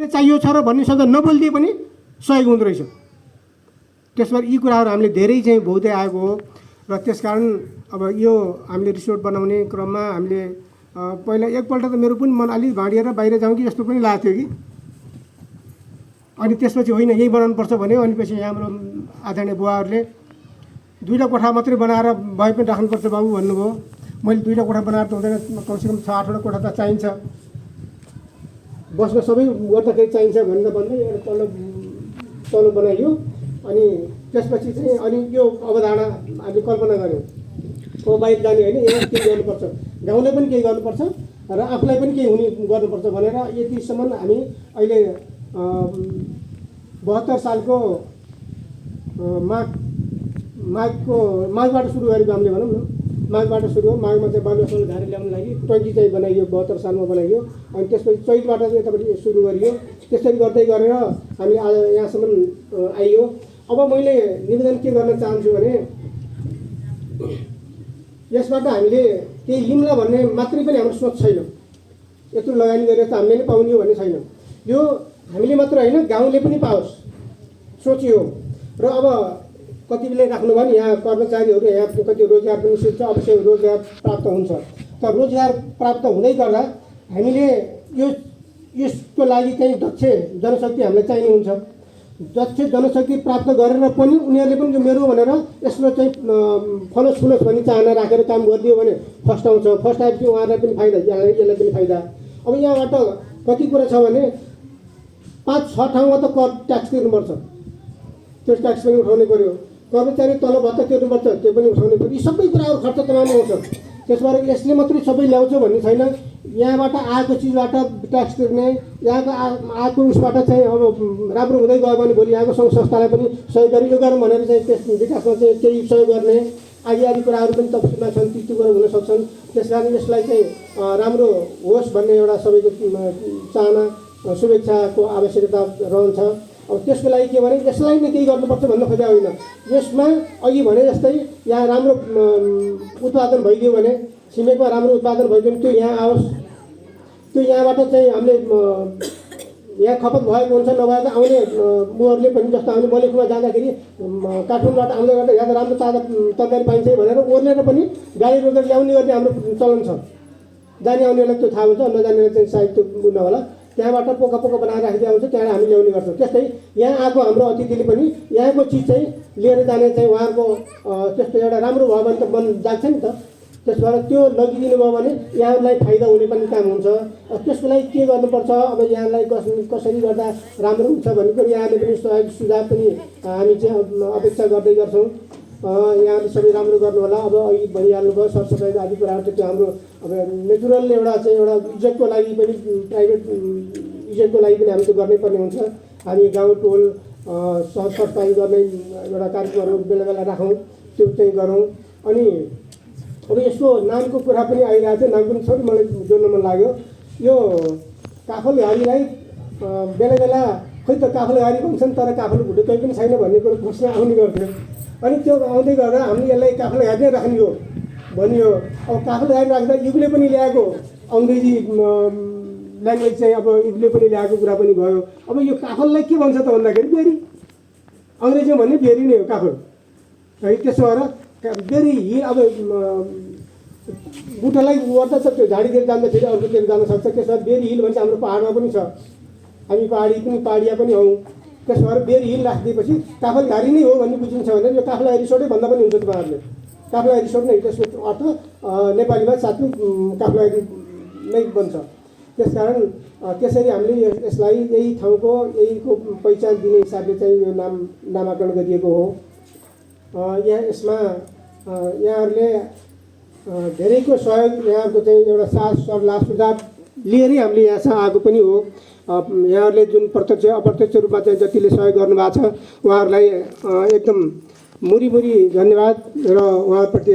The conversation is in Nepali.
चाहियो छ र भन्ने शब्द नबोलिदिए पनि सहयोग हुँदो रहेछ। त्यसबाट यी कुराहरू हामीले धेरै चाहिँ भोग्दै आएको हो र त्यसकारण अब यो हामीले रिसोर्ट बनाउने क्रममा हामीले पहिला एकपल्ट त मेरो पनि मन अलिक भाँडिएर बाहिर जाउँ कि जस्तो पनि लागेको थियो कि, अनि त्यसपछि होइन यही बनाउनुपर्छ भन्यो। अनि पछि हाम्रो आदरणीय बुवाहरूले 2टा कोठा मात्रै बनाएर भए पनि राख्नुपर्छ बाबु भन्नुभयो। मैले 2टा कोठा बनाएर त हुँदैन, कमसेकम 6-8वटा कोठा त चाहिन्छ, बस्न सबै गर्दाखेरि चाहिन्छ भनेर भन्दै एउटा तल्लो बनाइयो। अनि त्यसपछि चाहिँ अनि यो अवधारणा हामीले कल्पना गऱ्यौँ, अब बाहिर जाने होइन, यहाँ केही गर्नुपर्छ, गाउँले पनि केही गर्नुपर्छ र आफूलाई पनि केही हुने गर्नुपर्छ भनेर यतिसम्म हामी अहिले 72 सालको माघबाट सुरु गरेको हामीले भनौँ न, माघबाट सुरु हो। माघमा चाहिँ बालुवासँग झारी ल्याउनु लागि टङ्की चाहिँ बनाइयो, 72 सालमा बनाइयो। अनि त्यसपछि चैतबाट चाहिँ यतापट्टि सुरु गरियो। त्यसरी गर्दै गरेर हामी आज यहाँसम्म आइयो। अब मैले निवेदन के गर्न चाहन्छु भने यसबाट हामीले केही लिउँला भन्ने मात्रै पनि हाम्रो सोच छैन। यत्रो लगानी गरेर त हामीले नै पाउने हो भन्ने छैन। यो हामीले मात्र होइन, गाउँले पनि पाओस् सोचियो। र अब कतिले राख्नुभयो भने यहाँ कर्मचारीहरू यहाँ कति रोजगार पनि सिक्छ, अवश्य रोजगार प्राप्त हुन्छ। तर रोजगार प्राप्त हुँदै गर्दा हामीले यसको लागि चाहिँ दक्ष जनशक्ति हामीलाई चाहिने हुन्छ। दक्ष जनशक्ति प्राप्त गरेर पनि उनीहरूले पनि यो मेरो भनेर यसमा चाहिँ फलोस् फुलोस् भन्ने चाहना राखेर काम गरिदियो भने फर्स्ट आउँछ। फर्स्ट आएपछि उहाँहरूलाई पनि फाइदा, यसलाई पनि फाइदा। अब यहाँबाट कति कुरा छ भने 5-6 ठाउँमा त कर ट्याक्स तिर्नुपर्छ, त्यो ट्याक्स पनि उठाउनु पऱ्यो। कर्मचारी तलब भत्ता तिर्नुपर्छ, त्यो पनि उठाउनु पऱ्यो। यी सबै कुराहरू खर्च तमाम आउँछ। त्यसबाट यसले मात्रै सबै ल्याउँछ भन्ने छैन। यहाँबाट आएको चिजबाट ट्याक्स तिर्ने, यहाँको आएको उसबाट चाहिँ अब राम्रो हुँदै गयो भने भोलि यहाँको सङ्घ संस्थालाई पनि सहयोग गरी यो गरौँ भनेर चाहिँ त्यस विकासमा चाहिँ केही सहयोग गर्ने आदि कुराहरू पनि तफसिलमा छन्, ती कुराहरू हुन सक्छन्। त्यस कारण यसलाई चाहिँ राम्रो होस् भन्ने एउटा सबैको चाहना, शुभेच्छाको आवश्यकता रहन्छ। अब त्यसको लागि के भने यसलाई नै केही गर्नुपर्छ भन्न खोजेको होइन। यसमा अघि भने जस्तै यहाँ राम्रो उत्पादन भइदियो भने, छिमेकमा राम्रो उत्पादन भइदियो भने त्यो यहाँ आओस्। त्यो यहाँबाट चाहिँ हामीले यहाँ खपत भएको हुन्छ, नभएको आउने मुहरूले पनि जस्तो हामीले मलेखुमा जाँदाखेरि काठमाडौँबाट आउँदै गर्दा यहाँ त राम्रो ताजा तरकारी पाइन्छ भनेर ओर्लेर पनि गाडी रोकेर ल्याउने गर्ने हाम्रो चलन छ। जाने आउनेलाई त्यो थाहा हुन्छ, नजानेलाई चाहिँ सायद त्यो बुझ्न होला। त्यहाँबाट पोका बनाएर राखिदिएको हुन्छ, त्यहाँ हामी ल्याउने गर्छौँ। त्यस्तै यहाँ आएको हाम्रो अतिथिले पनि यहाँको चिज चाहिँ लिएर जाने चाहिँ उहाँहरूको त्यस्तो एउटा राम्रो भयो भने त मन जाग्छ नि त। त्यसबाट त्यो लगिदिनु भयो भने यहाँलाई फाइदा हुने पनि काम हुन्छ। त्यसको लागि के गर्नुपर्छ, अब यहाँलाई कसरी गर्दा राम्रो हुन्छ भन्ने कुरो यहाँले पनि सहयोग सुझाव पनि हामी चाहिँ अपेक्षा गर्दै गर्छौँ। यहाँले सबै राम्रो गर्नु होला। अब अघि भनिहाल्नुभयो सरसफाइ आदि कुराहरू त त्यो हाम्रो अब नेचुरल एउटा चाहिँ एउटा इज्जतको लागि पनि, प्राइभेट इज्जतको लागि पनि हामी त्यो गर्नै पर्ने हुन्छ। हामी गाउँ टोल सरसफाइ गर्ने एउटा कार्यक्रमहरू बेला बेला राखौँ, त्यो चाहिँ गरौँ। अनि अब यसको नामको कुरा पनि आइरहेको थियो, नाम पनि थोरै मलाई जोड्न मन लाग्यो। यो काफल घारीलाई बेला बेला खोइ त काफल घारी भन्छन् तर काफल भुटे कोही पनि छैन भन्ने कुरो प्रश्न आउने गर्थ्यो। अनि त्यो आउँदै गर्दा हामीले यसलाई काफल घारी नै राख्ने हो भनियो। अब काफल घारी राख्दा युगले पनि ल्याएको अङ्ग्रेजी ल्याङ्ग्वेज चाहिँ अब युगले पनि ल्याएको कुरा पनि भयो। अब यो काफललाई के भन्छ त भन्दाखेरि बेरी, अङ्ग्रेजीमा भन्ने बेरी नै हो काफल है। त्यसो भएर बेरी हिल अब बुट्टालाई ओर्दा छ, त्यो झाडीतिर जाँदाखेरि अर्कोतिर जान सक्छ। त्यसो भएर बेरी हिल भन्छ। हाम्रो पाहाडमा पनि छ, हामी पहाडिया पनि हौँ। त्यसो भएर बेरी हिल राखिदिएपछि काफल घारी नै हो भन्ने बुझिन्छ भने यो काफल रिसोर्टै भन्दा पनि हुन्छ। तपाईँहरूले काफल रिसोर्ट नै, त्यसको अर्थ नेपालीमा साथै काफल नै बन्छ। त्यसकारण त्यसरी हामीले यसलाई यही ठाउँको यहीको पहिचान दिने हिसाबले चाहिँ यो नामाकरण गरिएको हो। यसमा यहाँहरूले धेरैको सहयोग, यहाँको चाहिँ एउटा साथ सल्लाह सुझाव लिएरै हामीले यहाँसम्म आएको पनि हो। यहाँहरूले जुन प्रत्यक्ष अप्रत्यक्ष रूपमा चाहिँ जतिले सहयोग गर्नुभएको छ उहाँहरूलाई एकदम मुरी धन्यवाद र उहाँहरूप्रति